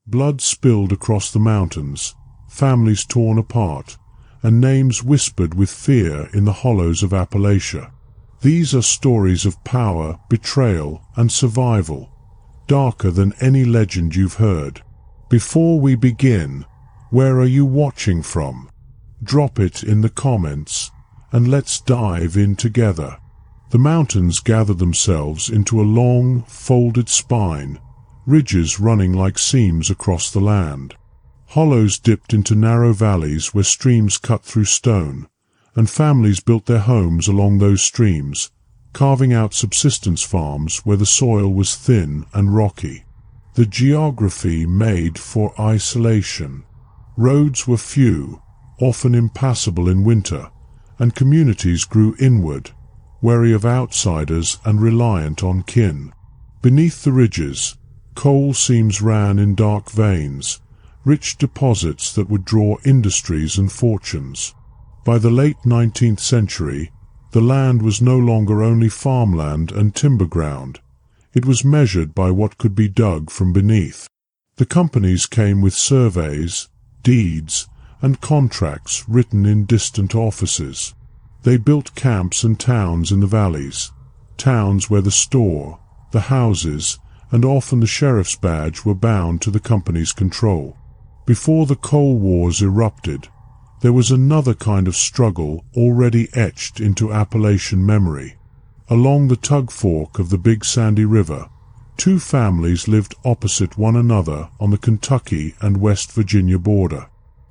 Blood spilled across the mountains, families torn apart, and names whispered with fear in the hollows of Appalachia. These are stories of power, betrayal, and survival, darker than any legend you've heard. Before we begin, where are you watching from? Drop it in the comments, and let's dive in together. The mountains gather themselves into a long, folded spine, ridges running like seams across the land. Hollows dipped into narrow valleys where streams cut through stone, and families built their homes along those streams, carving out subsistence farms where the soil was thin and rocky. The geography made for isolation. Roads were few, often impassable in winter, and communities grew inward, wary of outsiders and reliant on kin. Beneath the ridges, coal seams ran in dark veins, rich deposits that would draw industries and fortunes. By the late 19th century, the land was no longer only farmland and timber ground. It was measured by what could be dug from beneath. The companies came with surveys, deeds, and contracts written in distant offices. They built camps and towns in the valleys, towns where the store, the houses, and often the sheriff's badge were bound to the company's control. Before the coal wars erupted, there was another kind of struggle already etched into Appalachian memory. Along the Tug Fork of the Big Sandy River, two families lived opposite one another on the Kentucky and West Virginia border.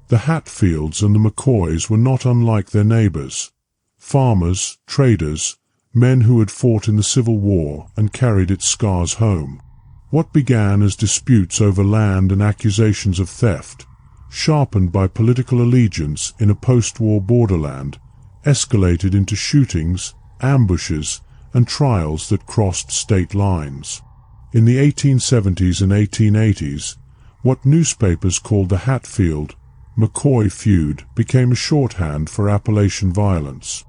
The Hatfields and the McCoys were not unlike their neighbors. Farmers, traders, men who had fought in the Civil War and carried its scars home. What began as disputes over land and accusations of theft, sharpened by political allegiance in a post-war borderland, escalated into shootings, ambushes, and trials that crossed state lines. In the 1870s and 1880s, what newspapers called the Hatfield-McCoy feud became a shorthand for Appalachian violence.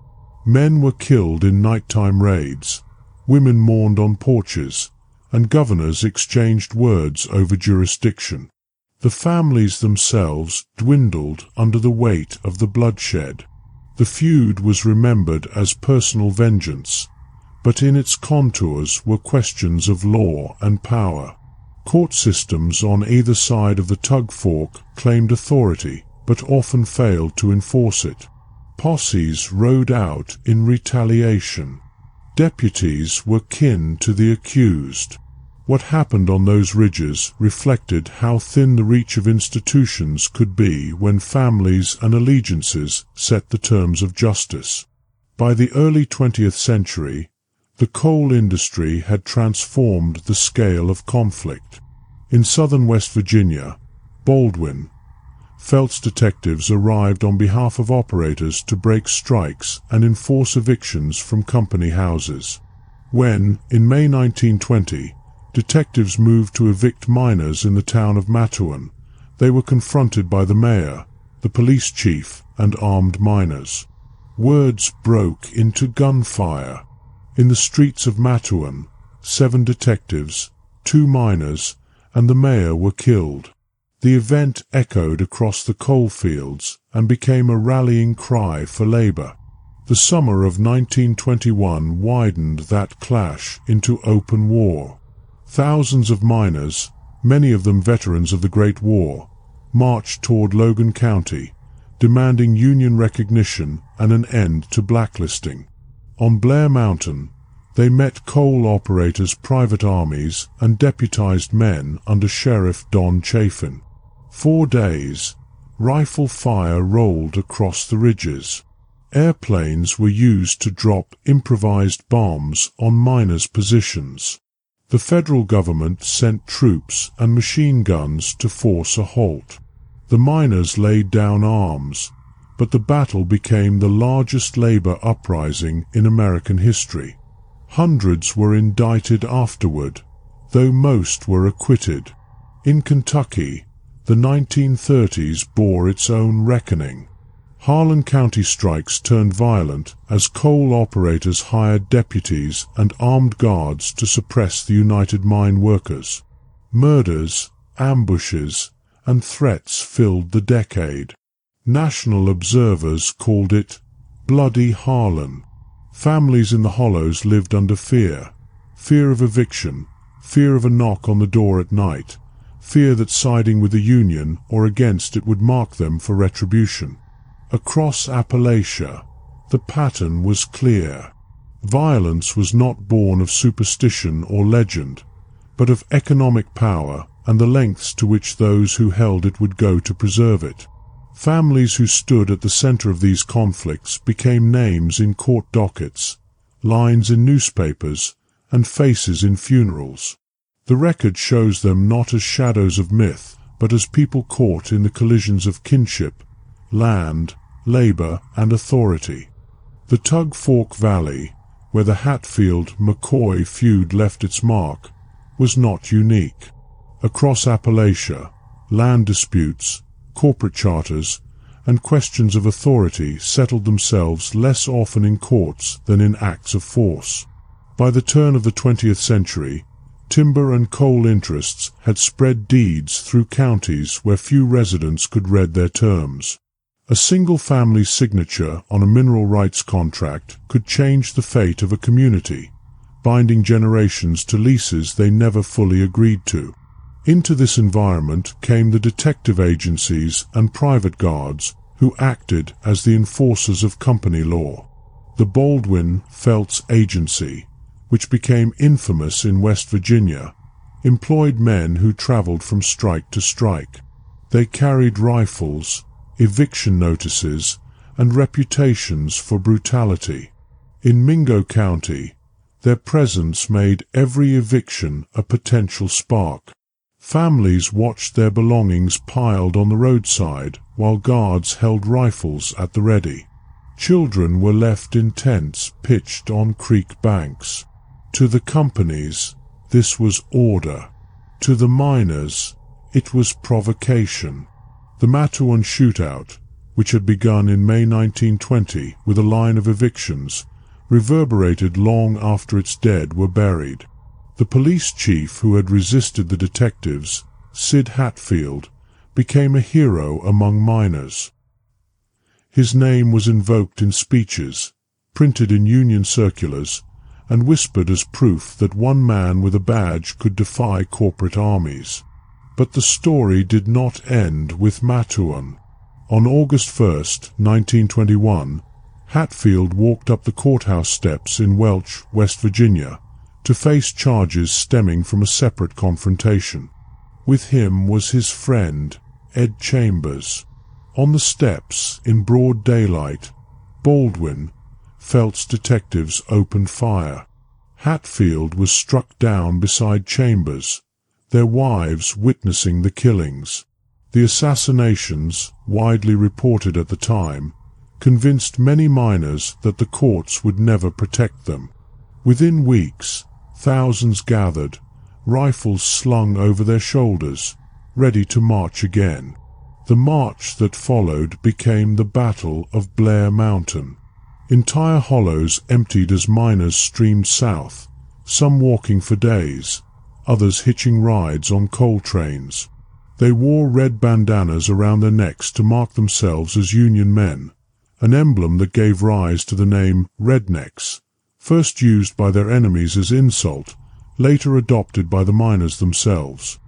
Men were killed in nighttime raids, women mourned on porches, and governors exchanged words over jurisdiction. The families themselves dwindled under the weight of the bloodshed. The feud was remembered as personal vengeance, but in its contours were questions of law and power. Court systems on either side of the Tug Fork claimed authority, but often failed to enforce it. Posses rode out in retaliation. Deputies were kin to the accused. What happened on those ridges reflected how thin the reach of institutions could be when families and allegiances set the terms of justice. By the early 20th century, the coal industry had transformed the scale of conflict. In southern West Virginia, Baldwin, Phelps detectives arrived on behalf of operators to break strikes and enforce evictions from company houses. When, in May 1920, detectives moved to evict miners in the town of Mattoon, they were confronted by the mayor, the police chief, and armed miners. Words broke into gunfire. In the streets of Mattoon, 7 detectives, 2 miners, and the mayor were killed. The event echoed across the coalfields and became a rallying cry for labor. The summer of 1921 widened that clash into open war. Thousands of miners, many of them veterans of the Great War, marched toward Logan County, demanding union recognition and an end to blacklisting. On Blair Mountain, they met coal operators' private armies and deputized men under Sheriff Don Chafin. 4 days, rifle fire rolled across the ridges. Airplanes were used to drop improvised bombs on miners' positions. The federal government sent troops and machine guns to force a halt. The miners laid down arms, but the battle became the largest labor uprising in American history. Hundreds were indicted afterward, though most were acquitted. In Kentucky, the 1930s bore its own reckoning. Harlan County strikes turned violent as coal operators hired deputies and armed guards to suppress the United Mine Workers. Murders, ambushes, and threats filled the decade. National observers called it Bloody Harlan. Families in the hollows lived under fear of eviction, fear of a knock on the door at night, fear that siding with the Union or against it would mark them for retribution. Across Appalachia, the pattern was clear. Violence was not born of superstition or legend, but of economic power and the lengths to which those who held it would go to preserve it. Families who stood at the center of these conflicts became names in court dockets, lines in newspapers, and faces in funerals. The record shows them not as shadows of myth, but as people caught in the collisions of kinship, land, labor, and authority. The Tug Fork Valley, where the Hatfield-McCoy feud left its mark, was not unique. Across Appalachia, land disputes, corporate charters, and questions of authority settled themselves less often in courts than in acts of force. By the turn of the 20th century, timber and coal interests had spread deeds through counties where few residents could read their terms. A single family's signature on a mineral rights contract could change the fate of a community, binding generations to leases they never fully agreed to. Into this environment came the detective agencies and private guards who acted as the enforcers of company law. The Baldwin-Felts Agency, which became infamous in West Virginia, employed men who traveled from strike to strike. They carried rifles, eviction notices, and reputations for brutality. In Mingo County, their presence made every eviction a potential spark. Families watched their belongings piled on the roadside while guards held rifles at the ready. Children were left in tents pitched on creek banks. To the companies, this was order. To the miners, it was provocation. The Mattawan shootout, which had begun in May 1920 with a line of evictions, reverberated long after its dead were buried. The police chief who had resisted the detectives, Sid Hatfield, became a hero among miners. His name was invoked in speeches, printed in Union circulars, and whispered as proof that one man with a badge could defy corporate armies. But the story did not end with Mattawan. On August 1, 1921, Hatfield walked up the courthouse steps in Welch, West Virginia, to face charges stemming from a separate confrontation. With him was his friend, Ed Chambers. On the steps, in broad daylight, Baldwin-Felts detectives opened fire. Hatfield was struck down beside Chambers, their wives witnessing the killings. The assassinations, widely reported at the time, convinced many miners that the courts would never protect them. Within weeks, thousands gathered, rifles slung over their shoulders, ready to march again. The march that followed became the Battle of Blair Mountain. Entire hollows emptied as miners streamed south, some walking for days, others hitching rides on coal trains. They wore red bandanas around their necks to mark themselves as Union men, an emblem that gave rise to the name rednecks, first used by their enemies as insult, later adopted by the miners themselves.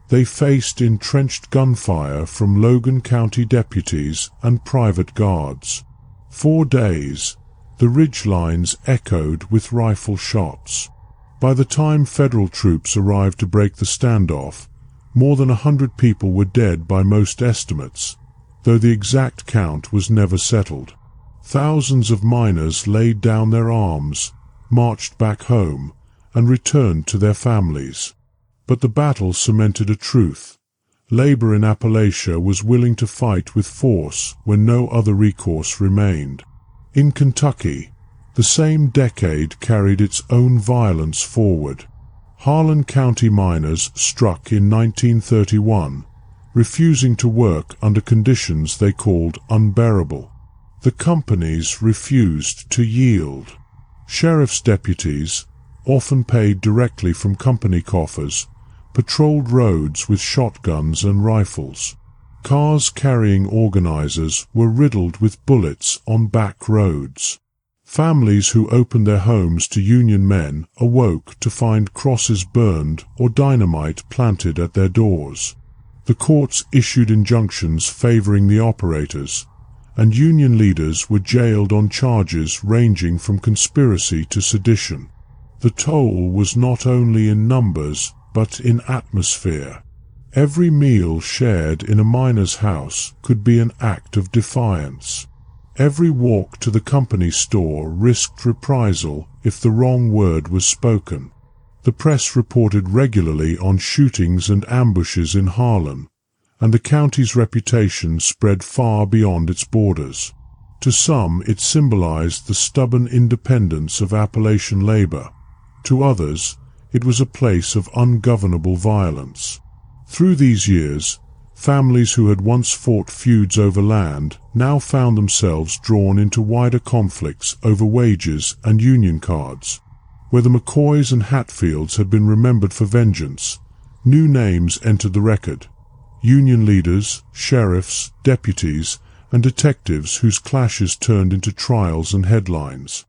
They faced entrenched gunfire from Logan County deputies and private guards. 4 days, the ridgelines echoed with rifle shots. By the time federal troops arrived to break the standoff, more than 100 people were dead by most estimates, though the exact count was never settled. Thousands of miners laid down their arms, marched back home, and returned to their families. But the battle cemented a truth. Labor in Appalachia was willing to fight with force when no other recourse remained. In Kentucky, the same decade carried its own violence forward. Harlan County miners struck in 1931, refusing to work under conditions they called unbearable. The companies refused to yield. Sheriff's deputies, often paid directly from company coffers, patrolled roads with shotguns and rifles. Cars carrying organizers were riddled with bullets on back roads. Families who opened their homes to Union men awoke to find crosses burned or dynamite planted at their doors. The courts issued injunctions favoring the operators, and Union leaders were jailed on charges ranging from conspiracy to sedition. The toll was not only in numbers, but in atmosphere. Every meal shared in a miner's house could be an act of defiance. Every walk to the company store risked reprisal if the wrong word was spoken. The press reported regularly on shootings and ambushes in Harlan, and the county's reputation spread far beyond its borders. To some, it symbolized the stubborn independence of Appalachian labor. To others, it was a place of ungovernable violence. Through these years, families who had once fought feuds over land now found themselves drawn into wider conflicts over wages and union cards. Where the McCoys and Hatfields had been remembered for vengeance, new names entered the record. Union leaders, sheriffs, deputies, and detectives whose clashes turned into trials and headlines.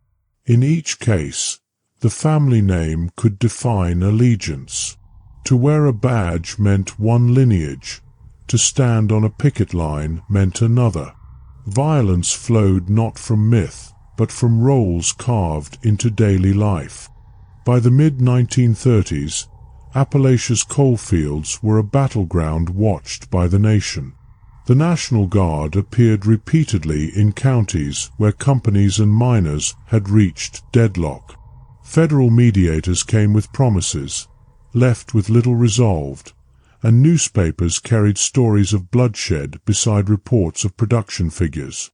In each case, the family name could define allegiance. To wear a badge meant one lineage. To stand on a picket line meant another. Violence flowed not from myth, but from roles carved into daily life. By the mid-1930s, Appalachia's coalfields were a battleground watched by the nation. The National Guard appeared repeatedly in counties where companies and miners had reached deadlock. Federal mediators came with promises, left with little resolved, and newspapers carried stories of bloodshed beside reports of production figures.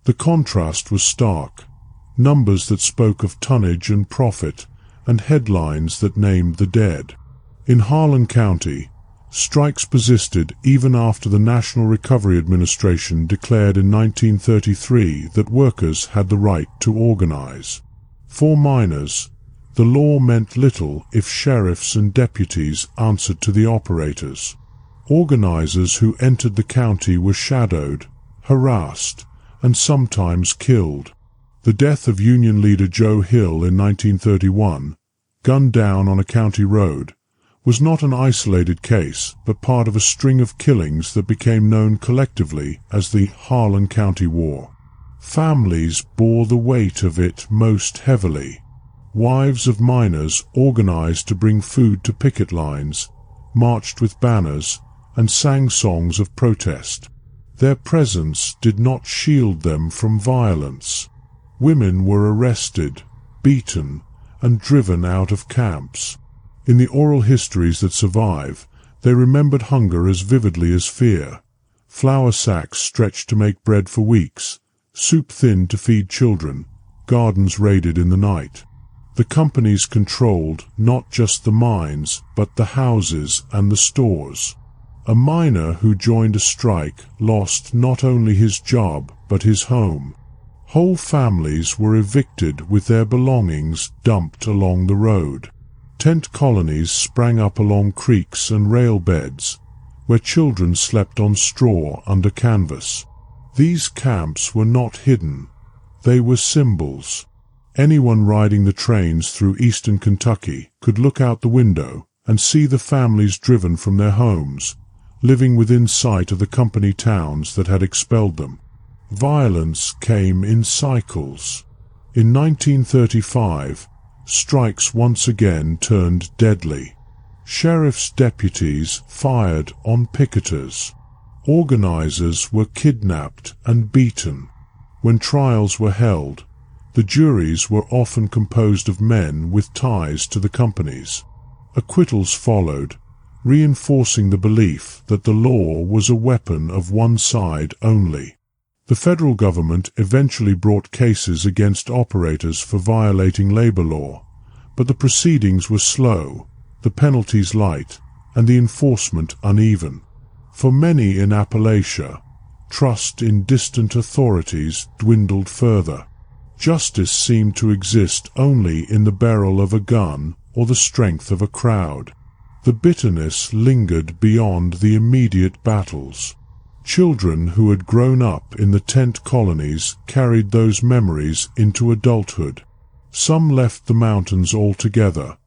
The contrast was stark, numbers that spoke of tonnage and profit, and headlines that named the dead. In Harlan County, strikes persisted even after the National Recovery Administration declared in 1933 that workers had the right to organize. For miners, the law meant little if sheriffs and deputies answered to the operators. Organizers who entered the county were shadowed, harassed, and sometimes killed. The death of Union leader Joe Hill in 1931, gunned down on a county road, was not an isolated case, but part of a string of killings that became known collectively as the Harlan County War. Families bore the weight of it most heavily. Wives of miners organized to bring food to picket lines, marched with banners, and sang songs of protest. Their presence did not shield them from violence. Women were arrested, beaten, and driven out of camps. In the oral histories that survive, they remembered hunger as vividly as fear. Flour sacks stretched to make bread for weeks, soup thinned to feed children, gardens raided in the night. The companies controlled not just the mines, but the houses and the stores. A miner who joined a strike lost not only his job, but his home. Whole families were evicted with their belongings dumped along the road. Tent colonies sprang up along creeks and rail beds, where children slept on straw under canvas. These camps were not hidden. They were symbols. Anyone riding the trains through eastern Kentucky could look out the window and see the families driven from their homes, living within sight of the company towns that had expelled them. Violence came in cycles. In 1935, strikes once again turned deadly. Sheriff's deputies fired on picketers. Organizers were kidnapped and beaten. When trials were held, the juries were often composed of men with ties to the companies. Acquittals followed, reinforcing the belief that the law was a weapon of one side only. The federal government eventually brought cases against operators for violating labor law, but the proceedings were slow, the penalties light, and the enforcement uneven. For many in Appalachia, trust in distant authorities dwindled further. Justice seemed to exist only in the barrel of a gun or the strength of a crowd. The bitterness lingered beyond the immediate battles. Children who had grown up in the tent colonies carried those memories into adulthood. Some left the mountains altogether,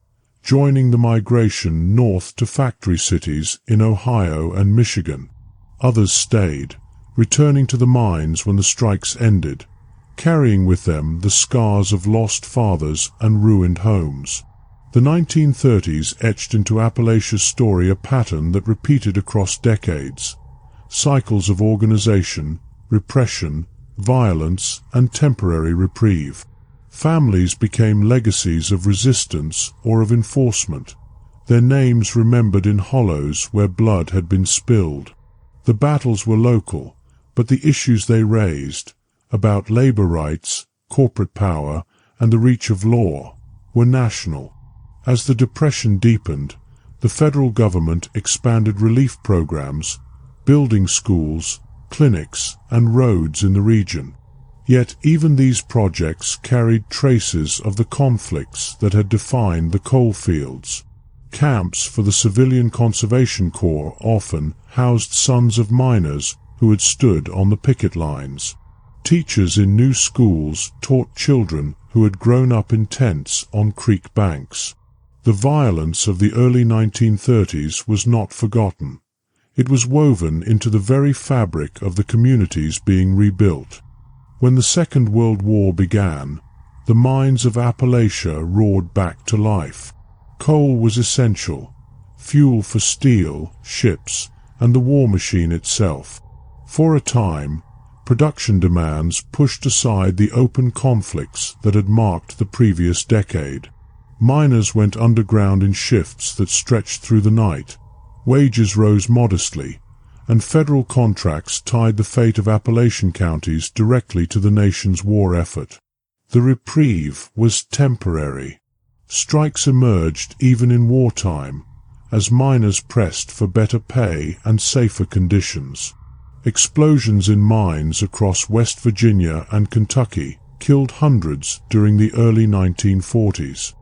joining the migration north to factory cities in Ohio and Michigan. Others stayed, returning to the mines when the strikes ended, carrying with them the scars of lost fathers and ruined homes. The 1930s etched into Appalachia's story a pattern that repeated across decades: cycles of organization, repression, violence, and temporary reprieve. Families became legacies of resistance or of enforcement, their names remembered in hollows where blood had been spilled. The battles were local, but the issues they raised, about labor rights, corporate power, and the reach of law, were national. As the Depression deepened, the federal government expanded relief programs, building schools, clinics, and roads in the region. Yet even these projects carried traces of the conflicts that had defined the coalfields. Camps for the Civilian Conservation Corps often housed sons of miners who had stood on the picket lines. Teachers in new schools taught children who had grown up in tents on creek banks. The violence of the early 1930s was not forgotten. It was woven into the very fabric of the communities being rebuilt. When the Second World War began, the mines of Appalachia roared back to life. Coal was essential, fuel for steel, ships, and the war machine itself. For a time, production demands pushed aside the open conflicts that had marked the previous decade. Miners went underground in shifts that stretched through the night. Wages rose modestly, and federal contracts tied the fate of Appalachian counties directly to the nation's war effort. The reprieve was temporary. Strikes emerged even in wartime, as miners pressed for better pay and safer conditions. Explosions in mines across West Virginia and Kentucky killed hundreds during the early 1940s.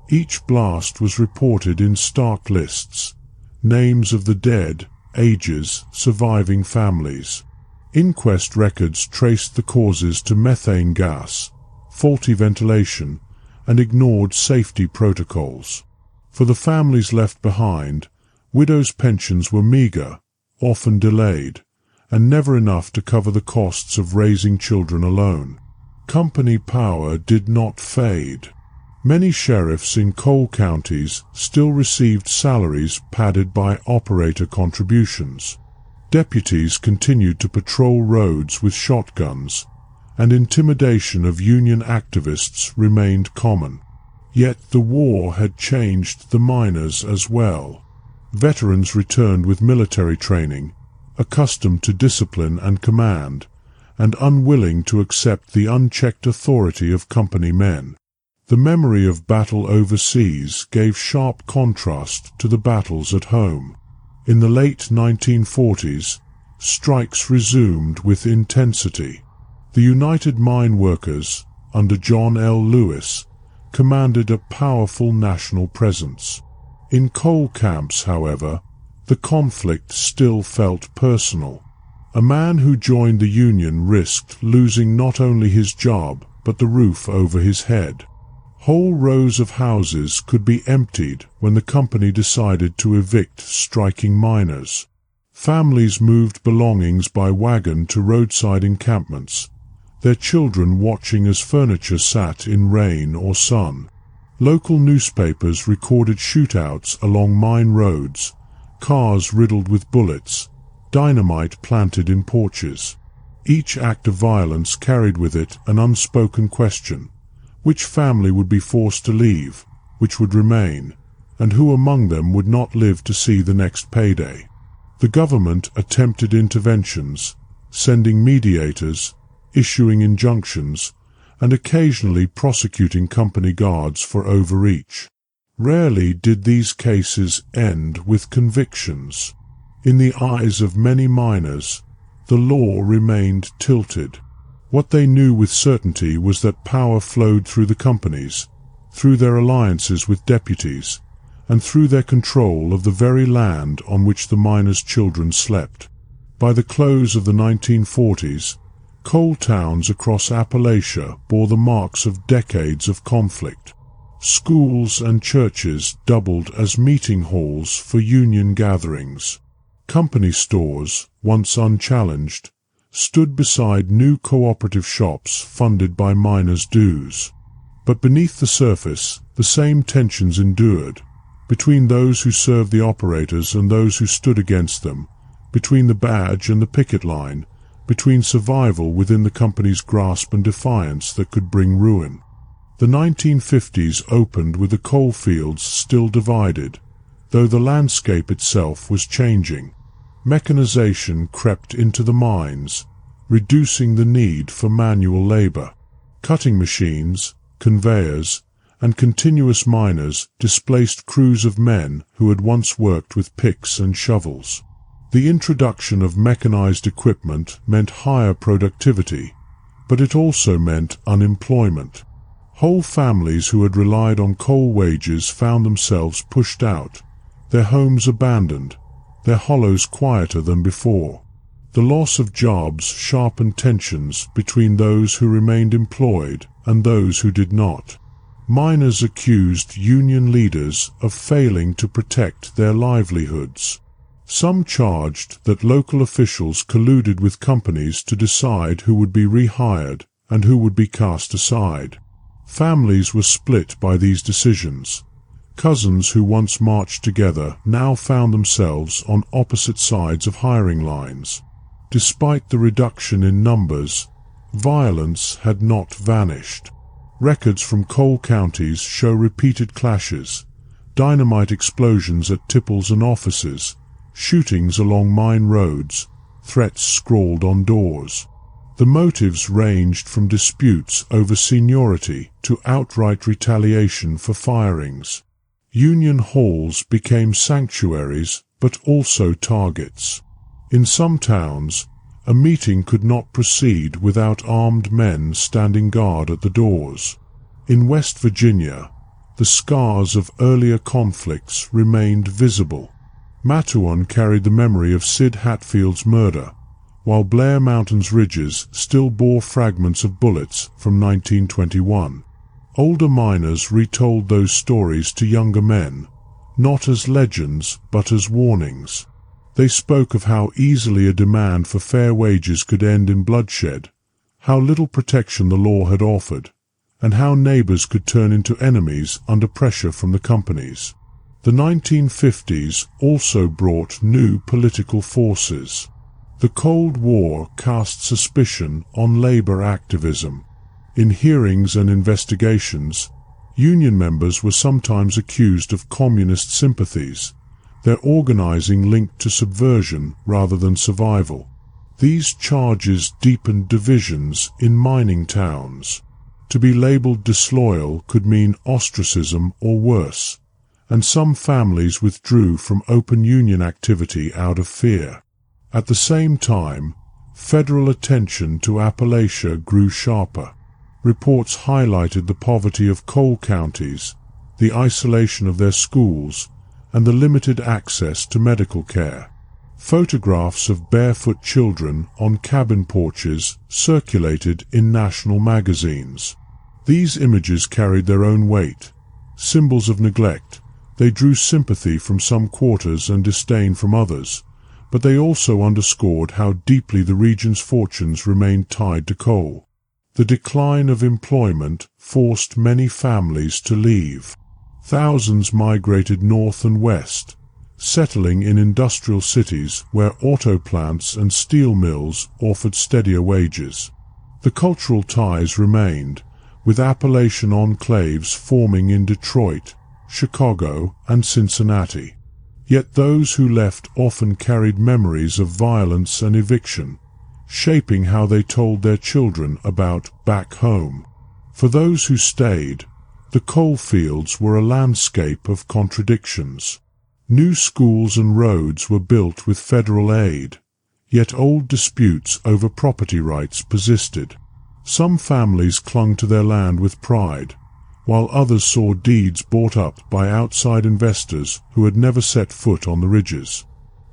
Each blast was reported in stark lists, names of the dead, ages, surviving families. Inquest records traced the causes to methane gas, faulty ventilation, and ignored safety protocols. For the families left behind, widows' pensions were meager, often delayed, and never enough to cover the costs of raising children alone. Company power did not fade. Many sheriffs in coal counties still received salaries padded by operator contributions. Deputies continued to patrol roads with shotguns, and intimidation of union activists remained common. Yet the war had changed the miners as well. Veterans returned with military training, accustomed to discipline and command, and unwilling to accept the unchecked authority of company men. The memory of battle overseas gave sharp contrast to the battles at home. In the late 1940s, strikes resumed with intensity. The United Mine Workers, under John L. Lewis, commanded a powerful national presence. In coal camps, however, the conflict still felt personal. A man who joined the Union risked losing not only his job, but the roof over his head. Whole rows of houses could be emptied when the company decided to evict striking miners. Families moved belongings by wagon to roadside encampments, their children watching as furniture sat in rain or sun. Local newspapers recorded shootouts along mine roads, cars riddled with bullets, dynamite planted in porches. Each act of violence carried with it an unspoken question: which family would be forced to leave, which would remain, and who among them would not live to see the next payday? The government attempted interventions, sending mediators, issuing injunctions, and occasionally prosecuting company guards for overreach. Rarely did these cases end with convictions. In the eyes of many miners, the law remained tilted. What they knew with certainty was that power flowed through the companies, through their alliances with deputies, and through their control of the very land on which the miners' children slept. By the close of the 1940s, coal towns across Appalachia bore the marks of decades of conflict. Schools and churches doubled as meeting halls for union gatherings. Company stores, once unchallenged, stood beside new cooperative shops funded by miners' dues. But beneath the surface, the same tensions endured, between those who served the operators and those who stood against them, between the badge and the picket line, between survival within the company's grasp and defiance that could bring ruin. The 1950s opened with the coalfields still divided, though the landscape itself was changing. Mechanization crept into the mines, reducing the need for manual labor. Cutting machines, conveyors, and continuous miners displaced crews of men who had once worked with picks and shovels. The introduction of mechanized equipment meant higher productivity, but it also meant unemployment. Whole families who had relied on coal wages found themselves pushed out, their homes abandoned, their hollows quieter than before. The loss of jobs sharpened tensions between those who remained employed and those who did not. Miners accused union leaders of failing to protect their livelihoods. Some charged that local officials colluded with companies to decide who would be rehired and who would be cast aside. Families were split by these decisions. Cousins who once marched together now found themselves on opposite sides of hiring lines. Despite the reduction in numbers, violence had not vanished. Records from coal counties show repeated clashes, dynamite explosions at tipples and offices, shootings along mine roads, threats scrawled on doors. The motives ranged from disputes over seniority to outright retaliation for firings. Union halls became sanctuaries but also targets. In some towns, a meeting could not proceed without armed men standing guard at the doors. In West Virginia, the scars of earlier conflicts remained visible. Mattawan carried the memory of Sid Hatfield's murder, while Blair Mountain's ridges still bore fragments of bullets from 1921. Older miners retold those stories to younger men, not as legends but as warnings. They spoke of how easily a demand for fair wages could end in bloodshed, how little protection the law had offered, and how neighbors could turn into enemies under pressure from the companies. The 1950s also brought new political forces. The Cold War cast suspicion on labor activism. In hearings and investigations, union members were sometimes accused of communist sympathies, their organizing linked to subversion rather than survival. These charges deepened divisions in mining towns. To be labeled disloyal could mean ostracism or worse, and some families withdrew from open union activity out of fear. At the same time, federal attention to Appalachia grew sharper. Reports highlighted the poverty of coal counties, the isolation of their schools, and the limited access to medical care. Photographs of barefoot children on cabin porches circulated in national magazines. These images carried their own weight. Symbols of neglect, they drew sympathy from some quarters and disdain from others, but they also underscored how deeply the region's fortunes remained tied to coal. The decline of employment forced many families to leave. Thousands migrated north and west, settling in industrial cities where auto plants and steel mills offered steadier wages. The cultural ties remained, with Appalachian enclaves forming in Detroit, Chicago, and Cincinnati. Yet those who left often carried memories of violence and eviction, shaping how they told their children about back home. For those who stayed, the coalfields were a landscape of contradictions. New schools and roads were built with federal aid, yet old disputes over property rights persisted. Some families clung to their land with pride, while others saw deeds bought up by outside investors who had never set foot on the ridges.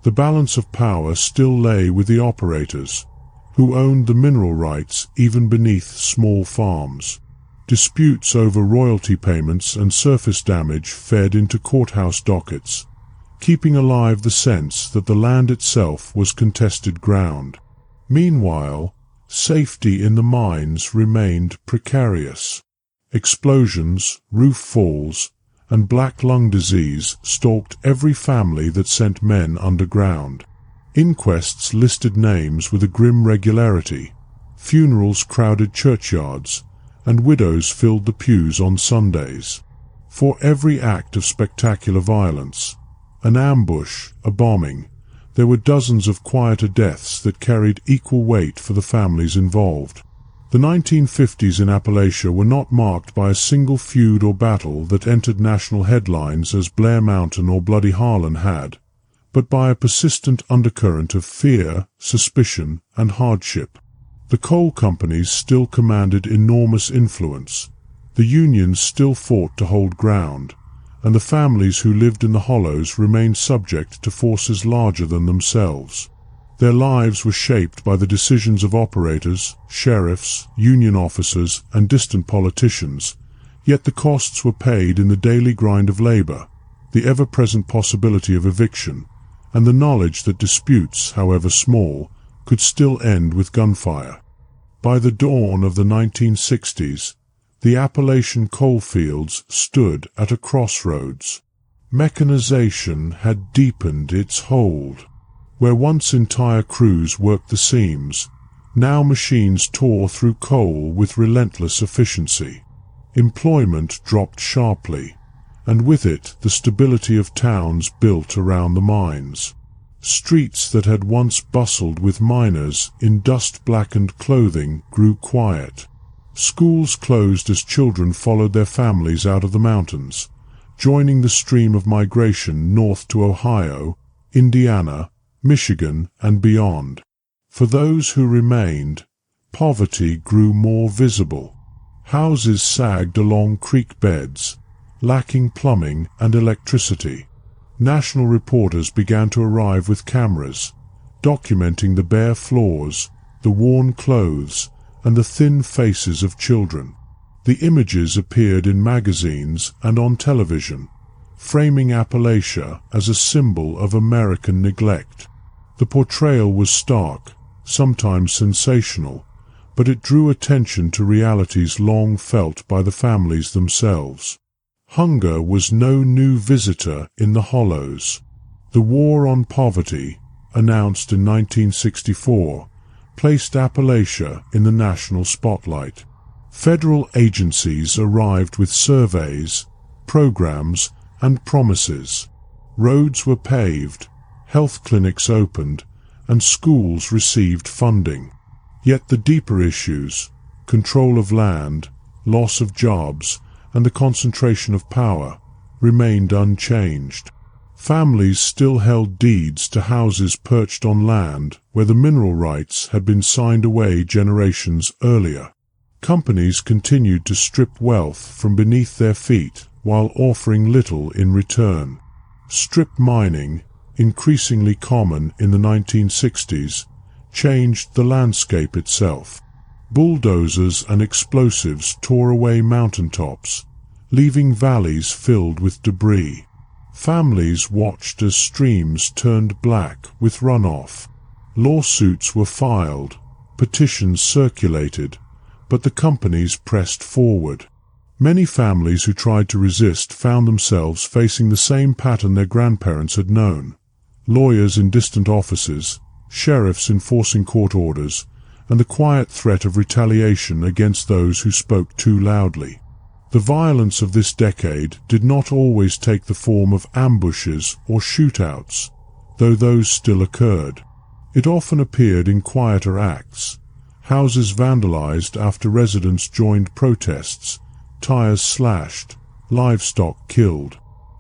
The balance of power still lay with the operators, who owned the mineral rights even beneath small farms. Disputes over royalty payments and surface damage fed into courthouse dockets, keeping alive the sense that the land itself was contested ground. Meanwhile, safety in the mines remained precarious. Explosions, roof falls, and black lung disease stalked every family that sent men underground. Inquests listed names with a grim regularity, funerals crowded churchyards, and widows filled the pews on Sundays. For every act of spectacular violence, an ambush, a bombing, there were dozens of quieter deaths that carried equal weight for the families involved. The 1950s in Appalachia were not marked by a single feud or battle that entered national headlines as Blair Mountain or Bloody Harlan had, but by a persistent undercurrent of fear, suspicion, and hardship. The coal companies still commanded enormous influence, the unions still fought to hold ground, and the families who lived in the hollows remained subject to forces larger than themselves. Their lives were shaped by the decisions of operators, sheriffs, union officers, and distant politicians, yet the costs were paid in the daily grind of labor, the ever-present possibility of eviction, and the knowledge that disputes, however small, could still end with gunfire. By the dawn of the 1960s, the Appalachian coalfields stood at a crossroads. Mechanization had deepened its hold. Where once entire crews worked the seams, now machines tore through coal with relentless efficiency. Employment dropped sharply, and with it the stability of towns built around the mines. Streets that had once bustled with miners in dust-blackened clothing grew quiet. Schools closed as children followed their families out of the mountains, joining the stream of migration north to Ohio, Indiana, Michigan, and beyond. For those who remained, poverty grew more visible. Houses sagged along creek beds, lacking plumbing and electricity. National reporters began to arrive with cameras, documenting the bare floors, the worn clothes, and the thin faces of children. The images appeared in magazines and on television, framing Appalachia as a symbol of American neglect. The portrayal was stark, sometimes sensational, but it drew attention to realities long felt by the families themselves. Hunger was no new visitor in the hollows. The War on Poverty, announced in 1964, placed Appalachia in the national spotlight. Federal agencies arrived with surveys, programs, and promises. Roads were paved, health clinics opened, and schools received funding. Yet the deeper issues, control of land, loss of jobs, and the concentration of power, remained unchanged. Families still held deeds to houses perched on land where the mineral rights had been signed away generations earlier. Companies continued to strip wealth from beneath their feet while offering little in return. Strip mining, increasingly common in the 1960s, changed the landscape itself. Bulldozers and explosives tore away mountaintops, leaving valleys filled with debris. Families watched as streams turned black with runoff. Lawsuits were filed, petitions circulated, but the companies pressed forward. Many families who tried to resist found themselves facing the same pattern their grandparents had known: lawyers in distant offices, sheriffs enforcing court orders, and the quiet threat of retaliation against those who spoke too loudly. The violence of this decade did not always take the form of ambushes or shootouts, though those still occurred. It often appeared in quieter acts: houses vandalized after residents joined protests, tires slashed, livestock killed.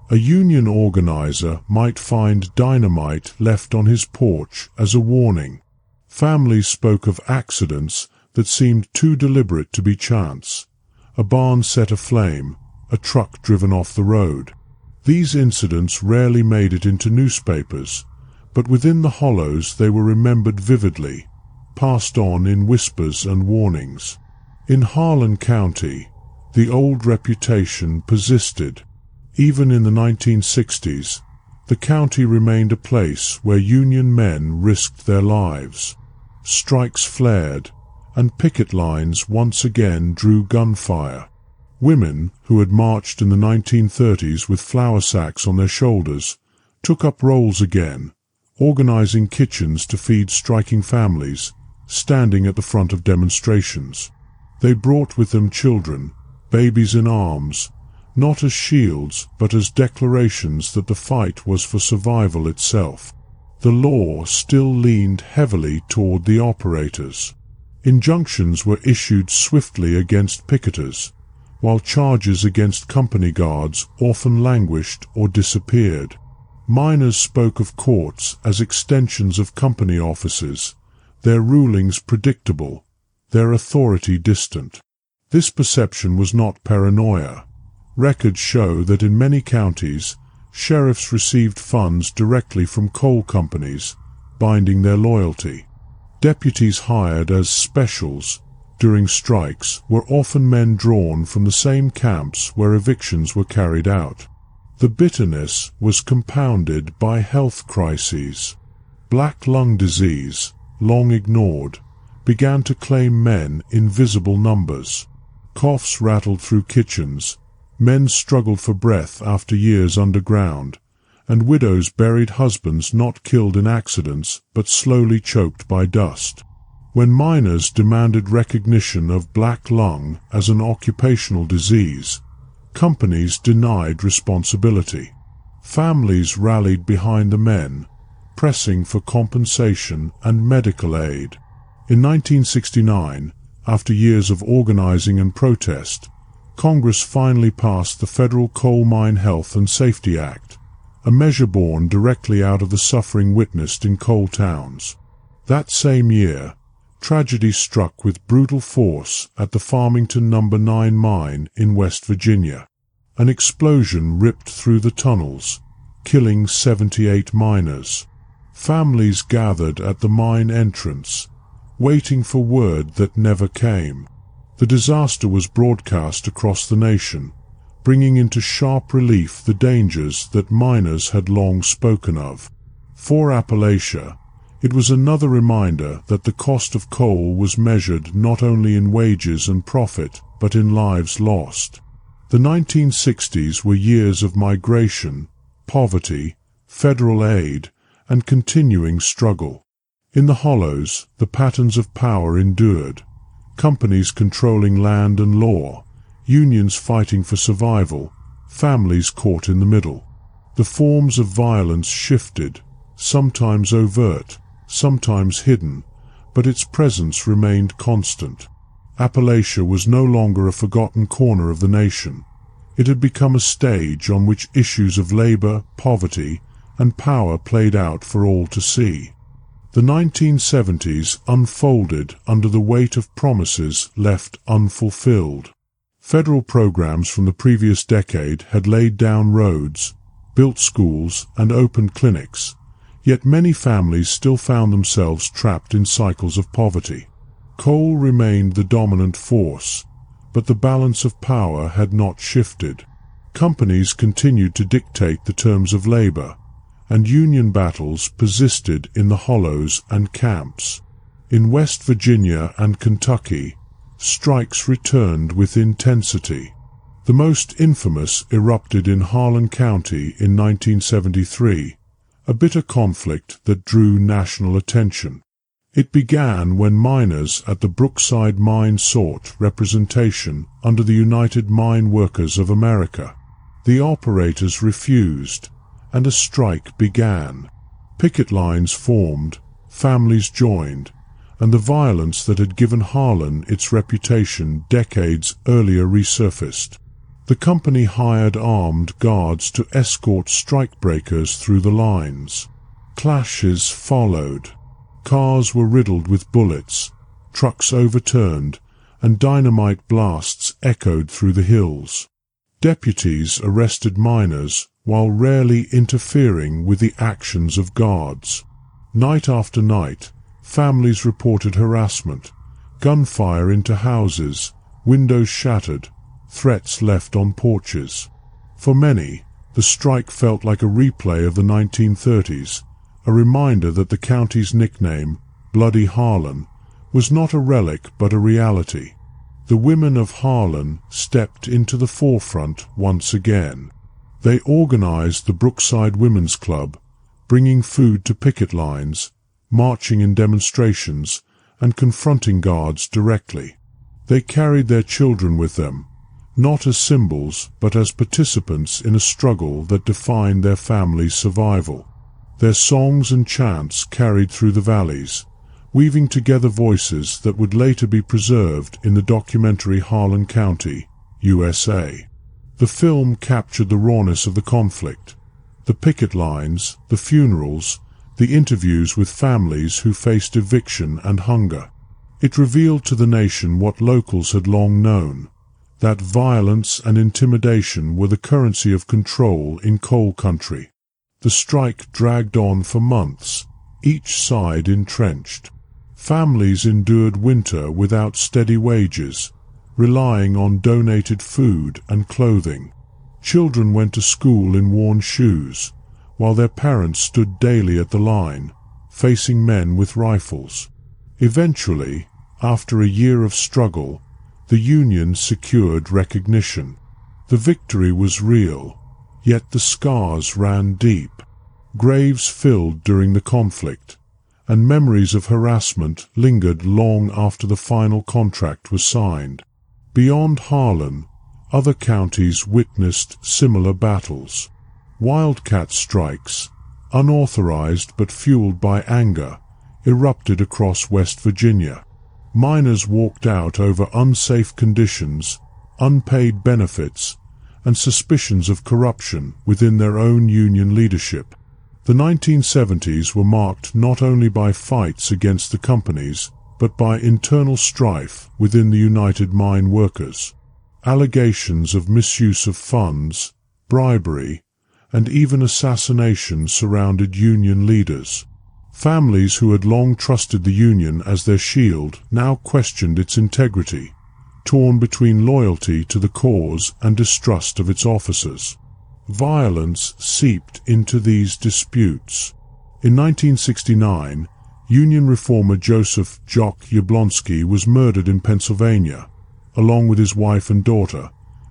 A union organizer might find dynamite left on his porch as a warning. Families spoke of accidents that seemed too deliberate to be chance: a barn set aflame, a truck driven off the road. These incidents rarely made it into newspapers, but within the hollows they were remembered vividly, passed on in whispers and warnings. In Harlan County, the old reputation persisted. Even in the 1960s, the county remained a place where Union men risked their lives. Strikes flared, and picket lines once again drew gunfire. Women, who had marched in the 1930s with flour sacks on their shoulders, took up roles again, organizing kitchens to feed striking families, standing at the front of demonstrations. They brought with them children, babies in arms, not as shields but as declarations that the fight was for survival itself. The law still leaned heavily toward the operators. Injunctions were issued swiftly against picketers, while charges against company guards often languished or disappeared. Miners spoke of courts as extensions of company offices, their rulings predictable, their authority distant. This perception was not paranoia. Records show that in many counties, sheriffs received funds directly from coal companies, binding their loyalty. Deputies hired as specials during strikes were often men drawn from the same camps where evictions were carried out. The bitterness was compounded by health crises. Black lung disease, long ignored, began to claim men in visible numbers. Coughs rattled through kitchens, men struggled for breath after years underground, and widows buried husbands not killed in accidents but slowly choked by dust. When miners demanded recognition of black lung as an occupational disease, companies denied responsibility. Families rallied behind the men, pressing for compensation and medical aid. In 1969, after years of organizing and protest, Congress finally passed the Federal Coal Mine Health and Safety Act, a measure born directly out of the suffering witnessed in coal towns. That same year, tragedy struck with brutal force at the Farmington No. 9 mine in West Virginia. An explosion ripped through the tunnels, killing 78 miners. Families gathered at the mine entrance, waiting for word that never came. The disaster was broadcast across the nation, bringing into sharp relief the dangers that miners had long spoken of. For Appalachia, it was another reminder that the cost of coal was measured not only in wages and profit, but in lives lost. The 1960s were years of migration, poverty, federal aid, and continuing struggle. In the hollows, the patterns of power endured. Companies controlling land and law, unions fighting for survival, families caught in the middle. The forms of violence shifted, sometimes overt, sometimes hidden, but its presence remained constant. Appalachia was no longer a forgotten corner of the nation. It had become a stage on which issues of labor, poverty, and power played out for all to see. The 1970s unfolded under the weight of promises left unfulfilled. Federal programs from the previous decade had laid down roads, built schools, and opened clinics, yet many families still found themselves trapped in cycles of poverty. Coal remained the dominant force, but the balance of power had not shifted. Companies continued to dictate the terms of labor, and union battles persisted in the hollows and camps. In West Virginia and Kentucky, strikes returned with intensity. The most infamous erupted in Harlan County in 1973, a bitter conflict that drew national attention. It began when miners at the Brookside mine sought representation under the United Mine Workers of America. The operators refused, and a strike began. Picket lines formed, families joined, and the violence that had given Harlan its reputation decades earlier resurfaced. The company hired armed guards to escort strikebreakers through the lines. Clashes followed. Cars were riddled with bullets, trucks overturned, and dynamite blasts echoed through the hills. Deputies arrested miners while rarely interfering with the actions of guards. Night after night, families reported harassment, gunfire into houses, windows shattered, threats left on porches. For many, the strike felt like a replay of the 1930s, a reminder that the county's nickname, Bloody Harlan, was not a relic but a reality. The women of Harlan stepped into the forefront once again. They organized the Brookside Women's Club, bringing food to picket lines, marching in demonstrations, and confronting guards directly. They carried their children with them, not as symbols but as participants in a struggle that defined their family's survival. Their songs and chants carried through the valleys, weaving together voices that would later be preserved in the documentary Harlan County, USA. The film captured the rawness of the conflict, the picket lines, the funerals, the interviews with families who faced eviction and hunger. It revealed to the nation what locals had long known, that violence and intimidation were the currency of control in coal country. The strike dragged on for months, each side entrenched. Families endured winter without steady wages, relying on donated food and clothing. Children went to school in worn shoes, while their parents stood daily at the line, facing men with rifles. Eventually, after a year of struggle, the Union secured recognition. The victory was real, yet the scars ran deep. Graves filled during the conflict, and memories of harassment lingered long after the final contract was signed. Beyond Harlan, other counties witnessed similar battles. Wildcat strikes, unauthorized but fueled by anger, erupted across West Virginia. Miners walked out over unsafe conditions, unpaid benefits, and suspicions of corruption within their own union leadership. The 1970s were marked not only by fights against the companies, but by internal strife within the United Mine Workers. Allegations of misuse of funds, bribery, and even assassination surrounded union leaders. Families who had long trusted the union as their shield now questioned its integrity, torn between loyalty to the cause and distrust of its officers. Violence seeped into these disputes. In 1969, Union reformer Joseph "Jock" Yablonsky was murdered in Pennsylvania, along with his wife and daughter,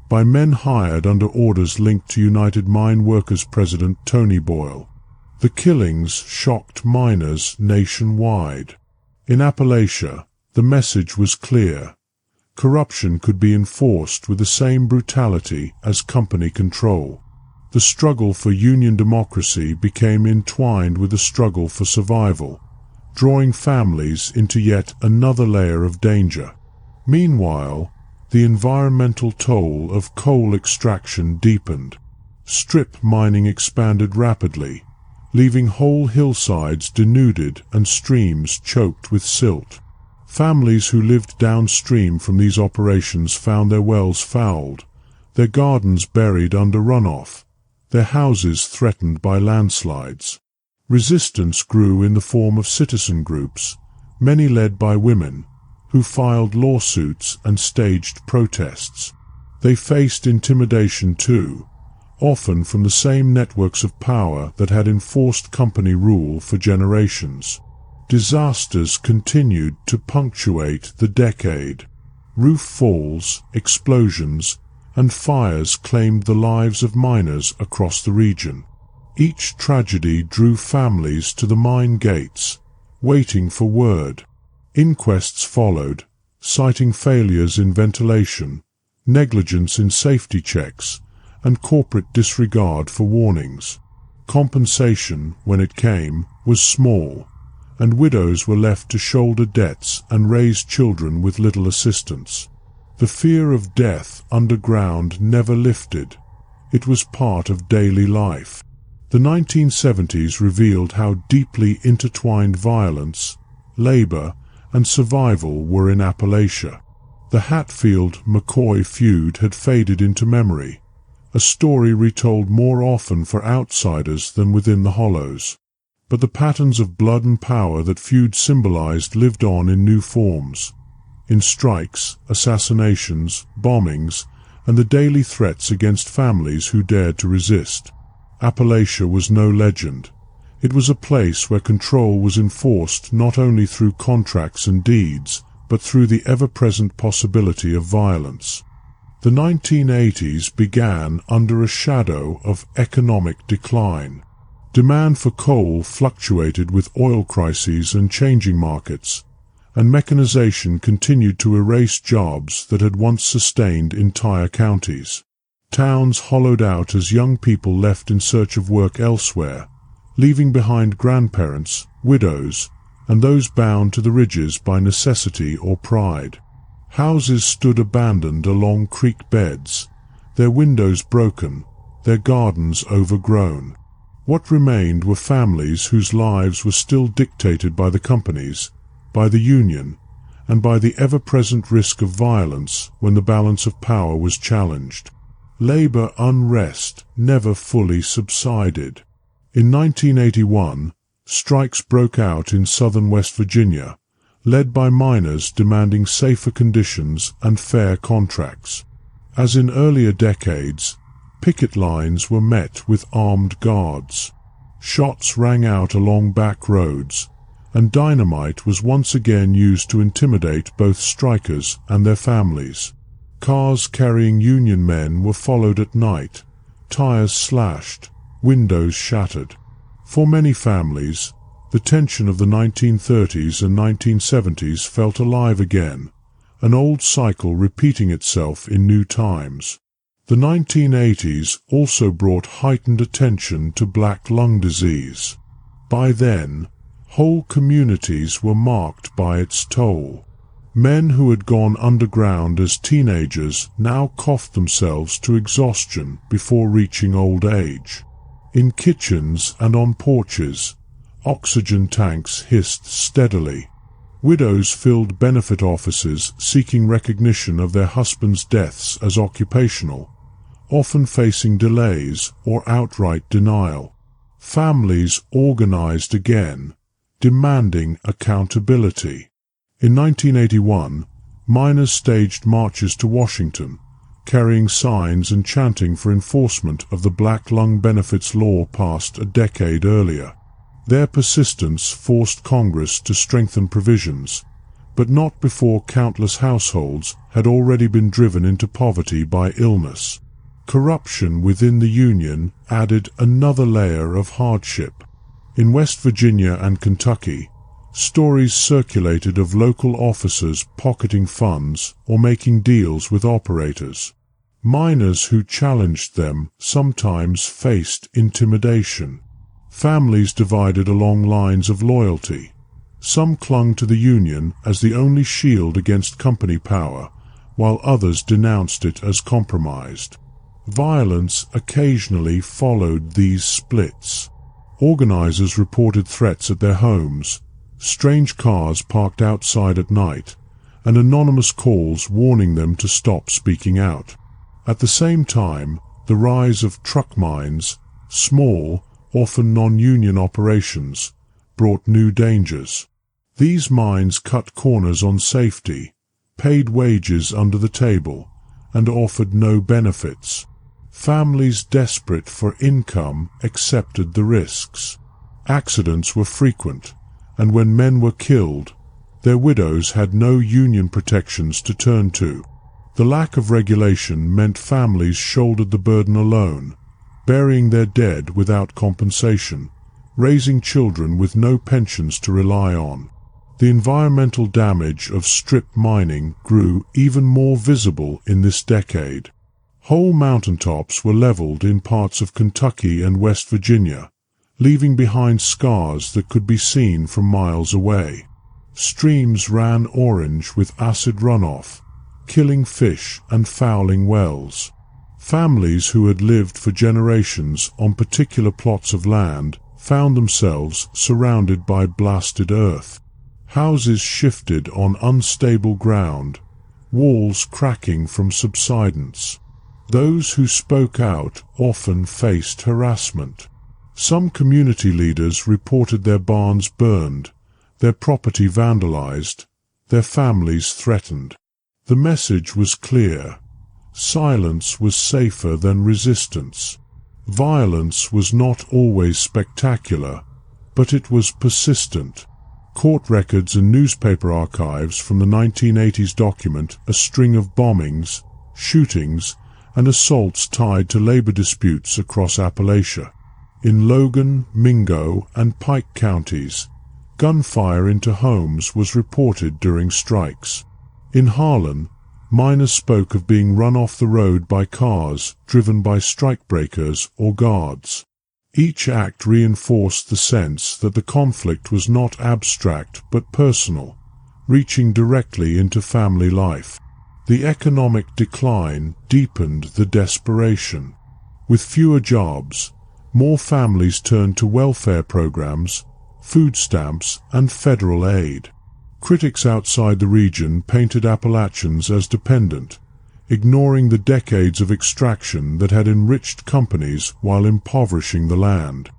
by men hired under orders linked to United Mine Workers President Tony Boyle. The killings shocked miners nationwide. In Appalachia, the message was clear. Corruption could be enforced with the same brutality as company control. The struggle for union democracy became entwined with the struggle for survival, drawing families into yet another layer of danger. Meanwhile, the environmental toll of coal extraction deepened. Strip mining expanded rapidly, leaving whole hillsides denuded and streams choked with silt. Families who lived downstream from these operations found their wells fouled, their gardens buried under runoff, their houses threatened by landslides. Resistance grew in the form of citizen groups, many led by women, who filed lawsuits and staged protests. They faced intimidation too, often from the same networks of power that had enforced company rule for generations. Disasters continued to punctuate the decade. Roof falls, explosions, and fires claimed the lives of miners across the region. Each tragedy drew families to the mine gates, waiting for word. Inquests followed, citing failures in ventilation, negligence in safety checks, and corporate disregard for warnings. Compensation, when it came, was small, and widows were left to shoulder debts and raise children with little assistance. The fear of death underground never lifted. It was part of daily life. The 1970s revealed how deeply intertwined violence, labor, and survival were in Appalachia. The Hatfield-McCoy feud had faded into memory, a story retold more often for outsiders than within the hollows. But the patterns of blood and power that feuds symbolized lived on in new forms, in strikes, assassinations, bombings, and the daily threats against families who dared to resist. Appalachia was no legend. It was a place where control was enforced not only through contracts and deeds, but through the ever-present possibility of violence. The 1980s began under a shadow of economic decline. Demand for coal fluctuated with oil crises and changing markets, and mechanization continued to erase jobs that had once sustained entire counties. Towns hollowed out as young people left in search of work elsewhere, leaving behind grandparents, widows, and those bound to the ridges by necessity or pride. Houses stood abandoned along creek beds, their windows broken, their gardens overgrown. What remained were families whose lives were still dictated by the companies, by the union, and by the ever-present risk of violence when the balance of power was challenged. Labor unrest never fully subsided. In 1981, strikes broke out in southern West Virginia, led by miners demanding safer conditions and fair contracts. As in earlier decades, picket lines were met with armed guards. Shots rang out along back roads, and dynamite was once again used to intimidate both strikers and their families. Cars carrying Union men were followed at night, tires slashed, windows shattered. For many families, the tension of the 1930s and 1970s felt alive again, an old cycle repeating itself in new times. The 1980s also brought heightened attention to black lung disease. By then, whole communities were marked by its toll. Men who had gone underground as teenagers now coughed themselves to exhaustion before reaching old age. In kitchens and on porches, oxygen tanks hissed steadily. Widows filled benefit offices seeking recognition of their husbands' deaths as occupational, often facing delays or outright denial. Families organized again, demanding accountability. In 1981, miners staged marches to Washington, carrying signs and chanting for enforcement of the black lung benefits law passed a decade earlier. Their persistence forced Congress to strengthen provisions, but not before countless households had already been driven into poverty by illness. Corruption within the Union added another layer of hardship. In West Virginia and Kentucky, stories circulated of local officers pocketing funds or making deals with operators. Miners who challenged them sometimes faced intimidation. Families divided along lines of loyalty. Some clung to the Union as the only shield against company power, while others denounced it as compromised. Violence occasionally followed these splits. Organizers reported threats at their homes, strange cars parked outside at night, and anonymous calls warning them to stop speaking out. At the same time, the rise of truck mines, small, often non-union operations, brought new dangers. These mines cut corners on safety, paid wages under the table, and offered no benefits. Families desperate for income accepted the risks. Accidents were frequent, and when men were killed, their widows had no union protections to turn to. The lack of regulation meant families shouldered the burden alone, burying their dead without compensation, raising children with no pensions to rely on. The environmental damage of strip mining grew even more visible in this decade. Whole mountaintops were leveled in parts of Kentucky and West Virginia, leaving behind scars that could be seen from miles away. Streams ran orange with acid runoff, killing fish and fouling wells. Families who had lived for generations on particular plots of land found themselves surrounded by blasted earth. Houses shifted on unstable ground, walls cracking from subsidence. Those who spoke out often faced harassment. Some community leaders reported their barns burned, their property vandalized, their families threatened. The message was clear. Silence was safer than resistance. Violence was not always spectacular, but it was persistent. Court records and newspaper archives from the 1980s document a string of bombings, shootings, and assaults tied to labor disputes across Appalachia. In Logan, Mingo, and Pike counties, gunfire into homes was reported during strikes. In Harlan, miners spoke of being run off the road by cars driven by strikebreakers or guards. Each act reinforced the sense that the conflict was not abstract but personal, reaching directly into family life. The economic decline deepened the desperation. With fewer jobs, more families turned to welfare programs, food stamps, and federal aid. Critics outside the region painted Appalachians as dependent, ignoring the decades of extraction that had enriched companies while impoverishing the land.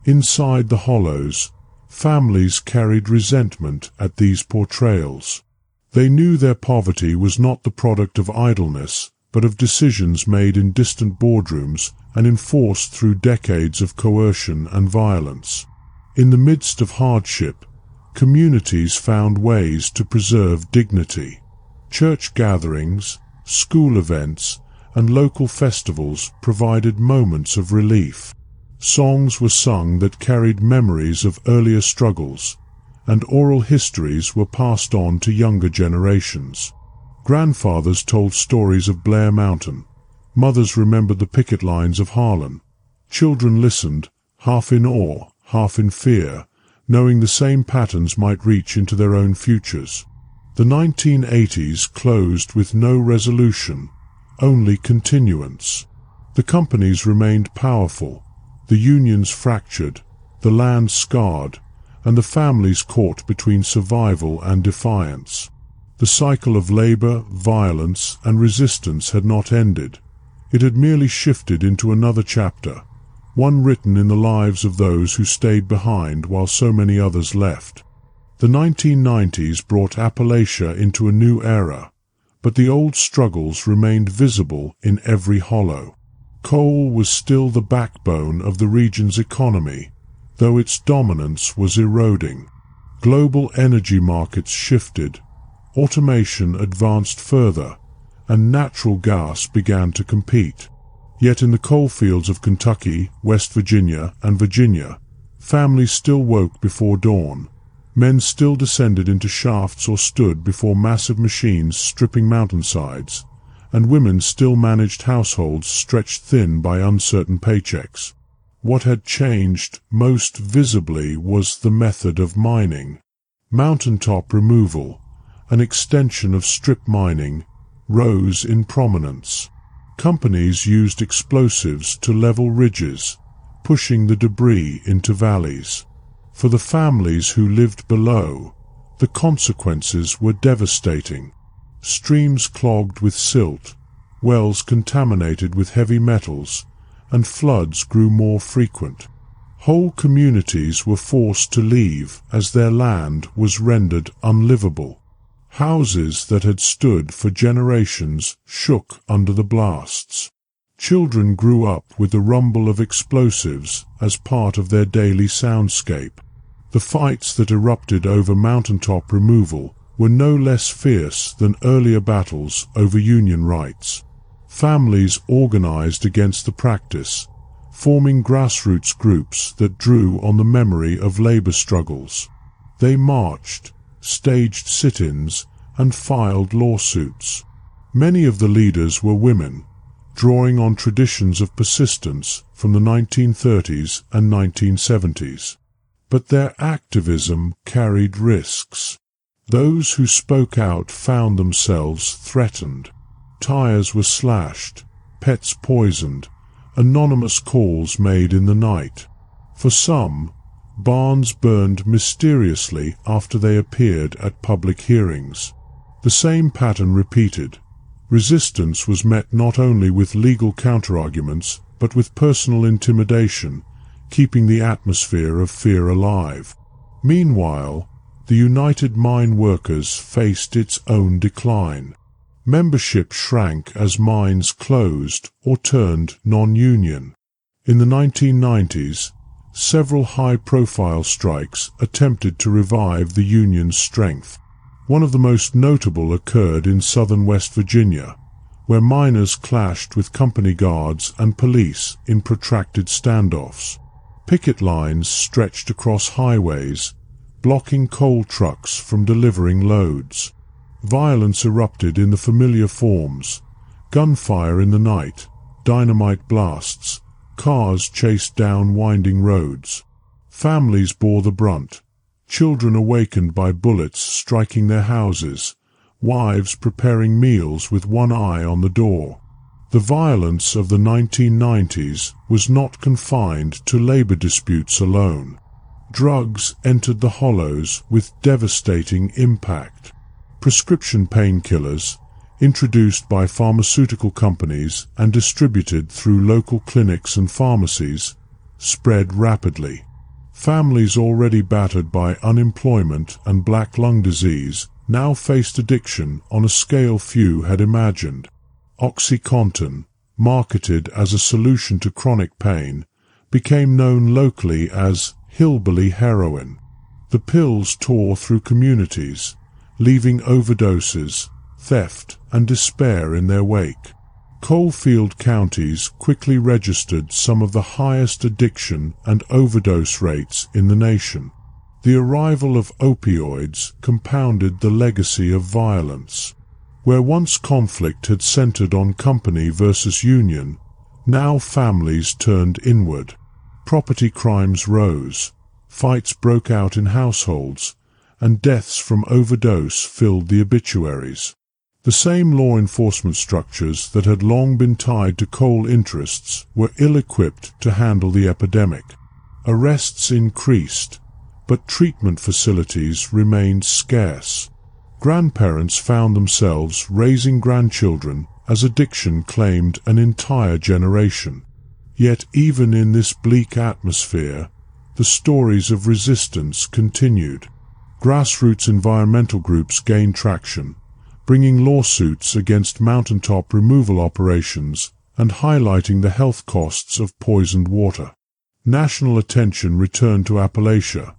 Inside the hollows, families carried resentment at these portrayals. They knew their poverty was not the product of idleness, but of decisions made in distant boardrooms and enforced through decades of coercion and violence. In the midst of hardship, communities found ways to preserve dignity. Church gatherings, school events, and local festivals provided moments of relief. Songs were sung that carried memories of earlier struggles, and oral histories were passed on to younger generations. Grandfathers told stories of Blair Mountain. Mothers remembered the picket lines of Harlan. Children listened, half in awe, half in fear, knowing the same patterns might reach into their own futures. The 1980s closed with no resolution, only continuance. The companies remained powerful, the unions fractured, the land scarred, and the families caught between survival and defiance. The cycle of labor, violence, and resistance had not ended. It had merely shifted into another chapter, one written in the lives of those who stayed behind while so many others left. The 1990s brought Appalachia into a new era, but the old struggles remained visible in every hollow. Coal was still the backbone of the region's economy, though its dominance was eroding. Global energy markets shifted, automation advanced further, and natural gas began to compete. Yet in the coalfields of Kentucky, West Virginia, and Virginia, families still woke before dawn. Men still descended into shafts or stood before massive machines stripping mountainsides, and women still managed households stretched thin by uncertain paychecks. What had changed most visibly was the method of mining. Mountaintop removal, an extension of strip mining, rose in prominence. Companies used explosives to level ridges, pushing the debris into valleys. For the families who lived below, the consequences were devastating. Streams clogged with silt, wells contaminated with heavy metals, and floods grew more frequent. Whole communities were forced to leave as their land was rendered unlivable. Houses that had stood for generations shook under the blasts. Children grew up with the rumble of explosives as part of their daily soundscape. The fights that erupted over mountaintop removal were no less fierce than earlier battles over union rights. Families organized against the practice, forming grassroots groups that drew on the memory of labor struggles. They marched, staged sit-ins, and filed lawsuits. Many of the leaders were women, drawing on traditions of persistence from the 1930s and 1970s. But their activism carried risks. Those who spoke out found themselves threatened. Tires were slashed, pets poisoned, anonymous calls made in the night. For some, barns burned mysteriously after they appeared at public hearings. The same pattern repeated. Resistance was met not only with legal counterarguments, but with personal intimidation, keeping the atmosphere of fear alive. Meanwhile, the United Mine Workers faced its own decline. Membership shrank as mines closed or turned non-union. In the 1990s, several high-profile strikes attempted to revive the union's strength. One of the most notable occurred in southern West Virginia, where miners clashed with company guards and police in protracted standoffs. Picket lines stretched across highways, blocking coal trucks from delivering loads. Violence erupted in the familiar forms: gunfire in the night, dynamite blasts, cars chased down winding roads. Families bore the brunt. Children awakened by bullets striking their houses, wives preparing meals with one eye on the door. The violence of the 1990s was not confined to labor disputes alone. Drugs entered the hollows with devastating impact. Prescription painkillers, introduced by pharmaceutical companies and distributed through local clinics and pharmacies, spread rapidly. Families already battered by unemployment and black lung disease now faced addiction on a scale few had imagined. OxyContin, marketed as a solution to chronic pain, became known locally as hillbilly heroin. The pills tore through communities, leaving overdoses, theft, and despair in their wake. Coalfield counties quickly registered some of the highest addiction and overdose rates in the nation. The arrival of opioids compounded the legacy of violence. Where once conflict had centered on company versus union, now families turned inward. Property crimes rose, fights broke out in households, and deaths from overdose filled the obituaries. The same law enforcement structures that had long been tied to coal interests were ill-equipped to handle the epidemic. Arrests increased, but treatment facilities remained scarce. Grandparents found themselves raising grandchildren as addiction claimed an entire generation. Yet even in this bleak atmosphere, the stories of resistance continued. Grassroots environmental groups gained traction, bringing lawsuits against mountaintop removal operations and highlighting the health costs of poisoned water. National attention returned to Appalachia,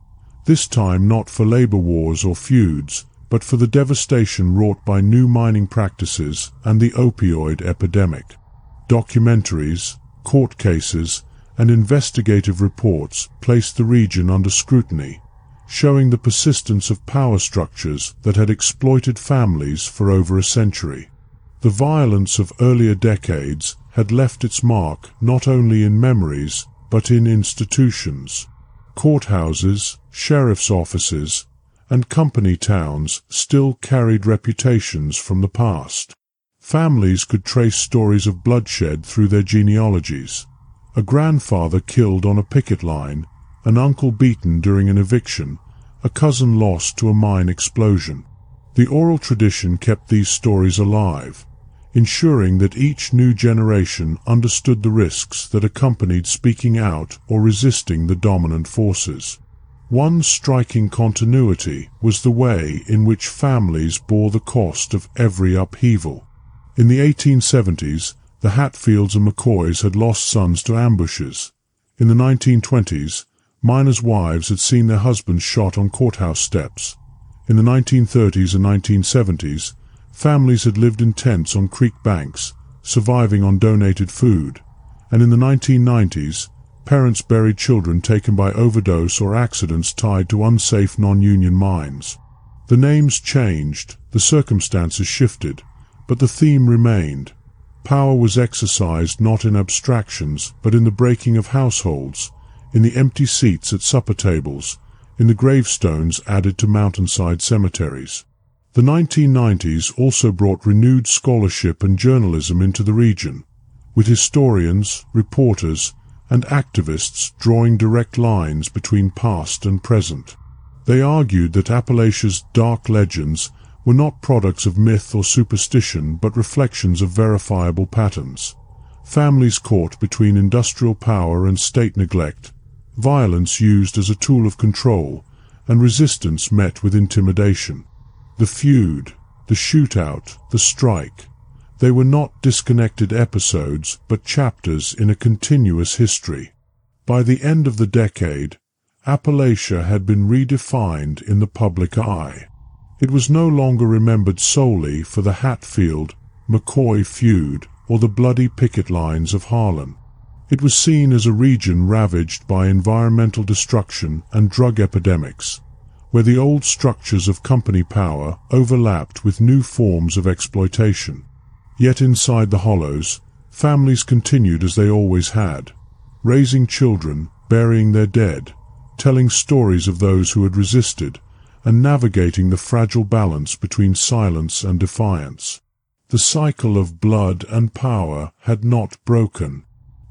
this time not for labor wars or feuds, but for the devastation wrought by new mining practices and the opioid epidemic. Documentaries, court cases, and investigative reports placed the region under scrutiny, showing the persistence of power structures that had exploited families for over a century. The violence of earlier decades had left its mark not only in memories, but in institutions. Courthouses, sheriff's offices, and company towns still carried reputations from the past. Families could trace stories of bloodshed through their genealogies. A grandfather killed on a picket line, an uncle beaten during an eviction, a cousin lost to a mine explosion. The oral tradition kept these stories alive, ensuring that each new generation understood the risks that accompanied speaking out or resisting the dominant forces. One striking continuity was the way in which families bore the cost of every upheaval. In the 1870s, the Hatfields and McCoys had lost sons to ambushes. In the 1920s, miners' wives had seen their husbands shot on courthouse steps. In the 1930s and 1970s, families had lived in tents on creek banks, surviving on donated food. And in the 1990s, parents buried children taken by overdose or accidents tied to unsafe non-union mines. The names changed, the circumstances shifted, but the theme remained. Power was exercised not in abstractions, but in the breaking of households, in the empty seats at supper tables, in the gravestones added to mountainside cemeteries. The 1990s also brought renewed scholarship and journalism into the region, with historians, reporters, and activists drawing direct lines between past and present. They argued that Appalachia's dark legends were not products of myth or superstition but reflections of verifiable patterns. Families caught between industrial power and state neglect, violence used as a tool of control, and resistance met with intimidation. The feud, the shootout, the strike, they were not disconnected episodes but chapters in a continuous history. By the end of the decade, Appalachia had been redefined in the public eye. It was no longer remembered solely for the Hatfield, McCoy feud or the bloody picket lines of Harlan. It was seen as a region ravaged by environmental destruction and drug epidemics, where the old structures of company power overlapped with new forms of exploitation. Yet inside the hollows, families continued as they always had, raising children, burying their dead, telling stories of those who had resisted, and navigating the fragile balance between silence and defiance. The cycle of blood and power had not broken.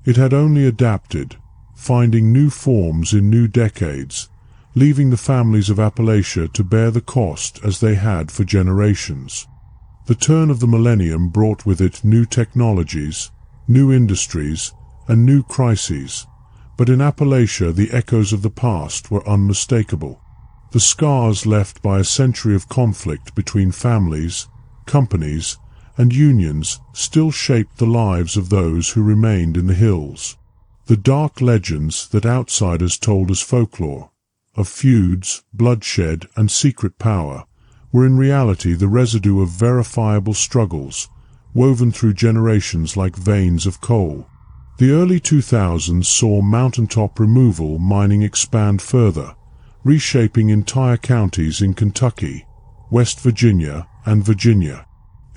It had only adapted, finding new forms in new decades, leaving the families of Appalachia to bear the cost as they had for generations. The turn of the millennium brought with it new technologies, new industries, and new crises, but in Appalachia the echoes of the past were unmistakable. The scars left by a century of conflict between families, companies, and unions still shaped the lives of those who remained in the hills. The dark legends that outsiders told as folklore, of feuds, bloodshed, and secret power, were in reality the residue of verifiable struggles, woven through generations like veins of coal. The early 2000s saw mountaintop removal mining expand further, reshaping entire counties in Kentucky, West Virginia, and Virginia.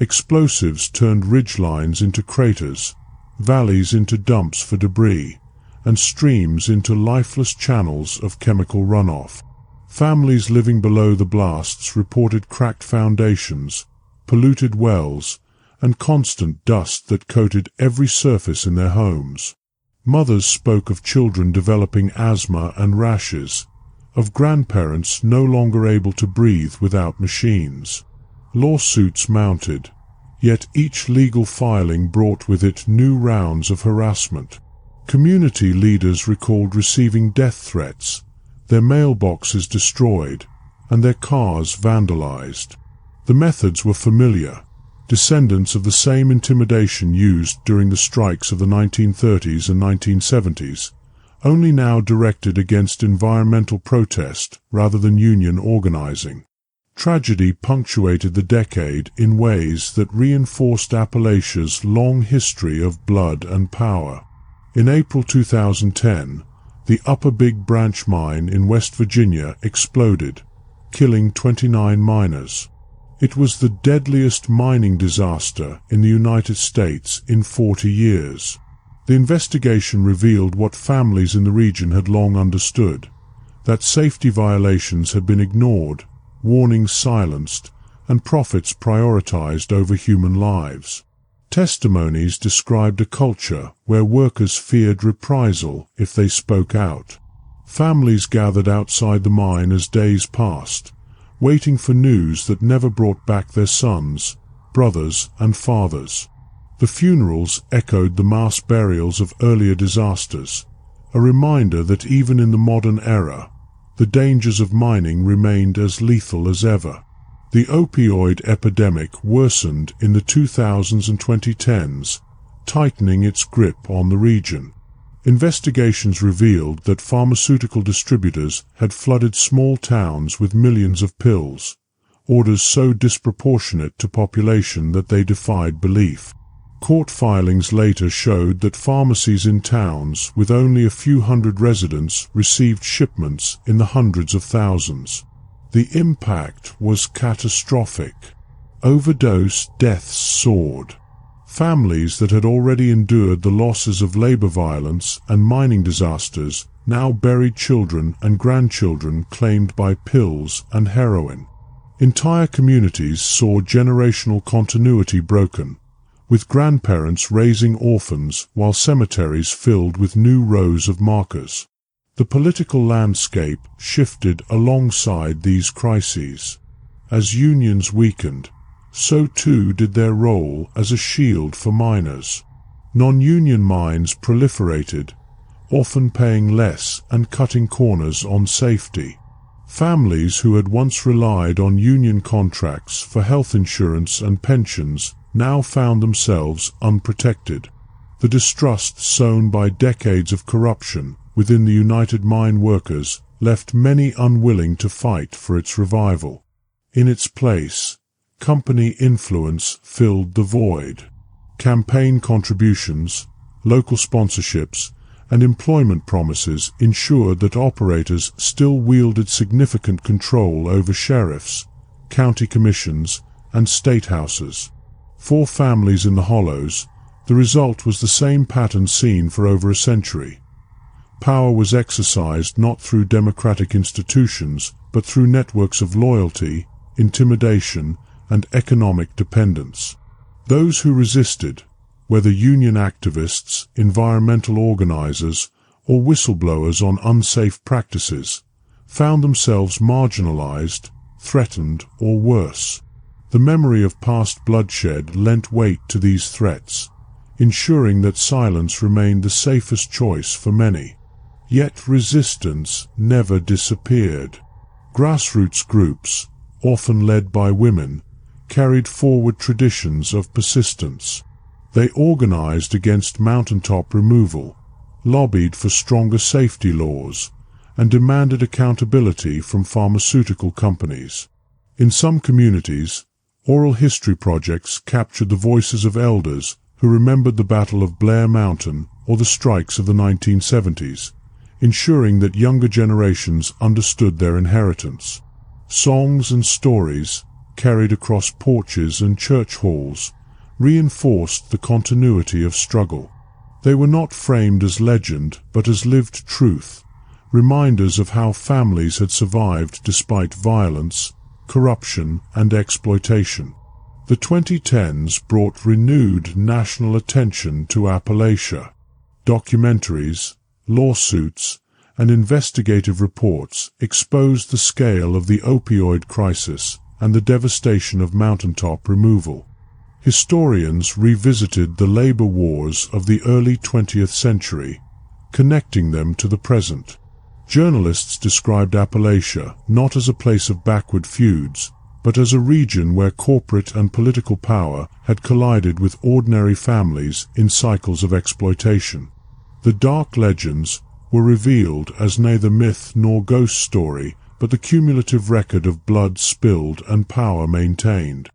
Explosives turned ridgelines into craters, valleys into dumps for debris, and streams into lifeless channels of chemical runoff. Families living below the blasts reported cracked foundations, polluted wells, and constant dust that coated every surface in their homes. Mothers spoke of children developing asthma and rashes, of grandparents no longer able to breathe without machines. Lawsuits mounted, yet each legal filing brought with it new rounds of harassment. Community leaders recalled receiving death threats, their mailboxes destroyed, and their cars vandalized. The methods were familiar, descendants of the same intimidation used during the strikes of the 1930s and 1970s, only now directed against environmental protest rather than union organizing. Tragedy punctuated the decade in ways that reinforced Appalachia's long history of blood and power. In April 2010, the Upper Big Branch mine in West Virginia exploded, killing 29 miners. It was the deadliest mining disaster in the United States in 40 years. The investigation revealed what families in the region had long understood, that safety violations had been ignored, warnings silenced, and profits prioritized over human lives. Testimonies described a culture where workers feared reprisal if they spoke out. Families gathered outside the mine as days passed, waiting for news that never brought back their sons, brothers, and fathers. The funerals echoed the mass burials of earlier disasters, a reminder that even in the modern era, the dangers of mining remained as lethal as ever. The opioid epidemic worsened in the 2000s and 2010s, tightening its grip on the region. Investigations revealed that pharmaceutical distributors had flooded small towns with millions of pills, orders so disproportionate to population that they defied belief. Court filings later showed that pharmacies in towns with only a few hundred residents received shipments in the hundreds of thousands. The impact was catastrophic. Overdose deaths soared. Families that had already endured the losses of labor violence and mining disasters now buried children and grandchildren claimed by pills and heroin. Entire communities saw generational continuity broken, with grandparents raising orphans while cemeteries filled with new rows of markers. The political landscape shifted alongside these crises. As unions weakened, so too did their role as a shield for miners. Non-union mines proliferated, often paying less and cutting corners on safety. Families who had once relied on union contracts for health insurance and pensions now found themselves unprotected. The distrust sown by decades of corruption within the United Mine Workers left many unwilling to fight for its revival. In its place, company influence filled the void. Campaign contributions, local sponsorships, and employment promises ensured that operators still wielded significant control over sheriffs, county commissions, and state houses. For families in the hollows, the result was the same pattern seen for over a century. Power was exercised not through democratic institutions, but through networks of loyalty, intimidation, and economic dependence. Those who resisted, whether union activists, environmental organizers, or whistleblowers on unsafe practices, found themselves marginalized, threatened, or worse. The memory of past bloodshed lent weight to these threats, ensuring that silence remained the safest choice for many. Yet resistance never disappeared. Grassroots groups, often led by women, carried forward traditions of persistence. They organized against mountaintop removal, lobbied for stronger safety laws, and demanded accountability from pharmaceutical companies. In some communities, oral history projects captured the voices of elders who remembered the Battle of Blair Mountain or the strikes of the 1970s, ensuring that younger generations understood their inheritance. Songs and stories, carried across porches and church halls, reinforced the continuity of struggle. They were not framed as legend, but as lived truth, reminders of how families had survived despite violence, corruption, and exploitation. The 2010s brought renewed national attention to Appalachia. Documentaries, lawsuits, and investigative reports exposed the scale of the opioid crisis and the devastation of mountaintop removal. Historians revisited the labor wars of the early 20th century, connecting them to the present. Journalists described Appalachia not as a place of backward feuds, but as a region where corporate and political power had collided with ordinary families in cycles of exploitation. The dark legends were revealed as neither myth nor ghost story, but the cumulative record of blood spilled and power maintained.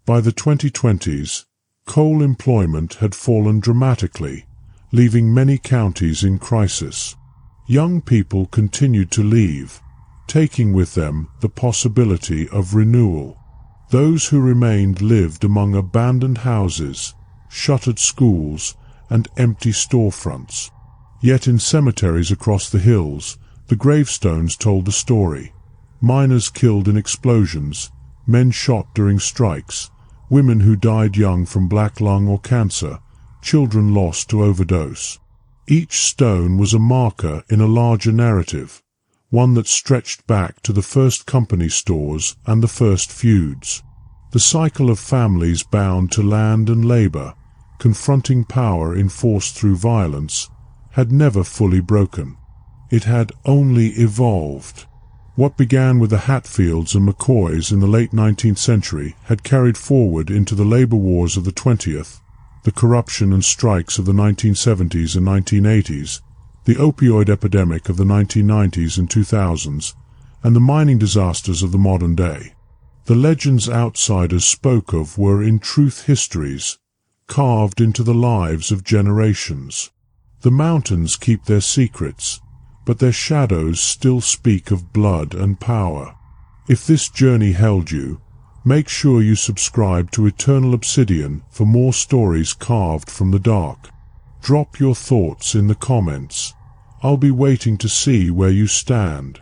By the 2020s, coal employment had fallen dramatically, leaving many counties in crisis. Young people continued to leave, taking with them the possibility of renewal. Those who remained lived among abandoned houses, shuttered schools, and empty storefronts. Yet in cemeteries across the hills, the gravestones told the story. Miners killed in explosions, men shot during strikes, women who died young from black lung or cancer, children lost to overdose. Each stone was a marker in a larger narrative, one that stretched back to the first company stores and the first feuds. The cycle of families bound to land and labor, confronting power enforced through violence, had never fully broken. It had only evolved. What began with the Hatfields and McCoys in the late 19th century had carried forward into the labor wars of the 20th, the corruption and strikes of the 1970s and 1980s, the opioid epidemic of the 1990s and 2000s, and the mining disasters of the modern day. The legends outsiders spoke of were in truth histories, carved into the lives of generations. The mountains keep their secrets, but their shadows still speak of blood and power. If this journey held you, make sure you subscribe to Eternal Obsidian for more stories carved from the dark. Drop your thoughts in the comments. I'll be waiting to see where you stand.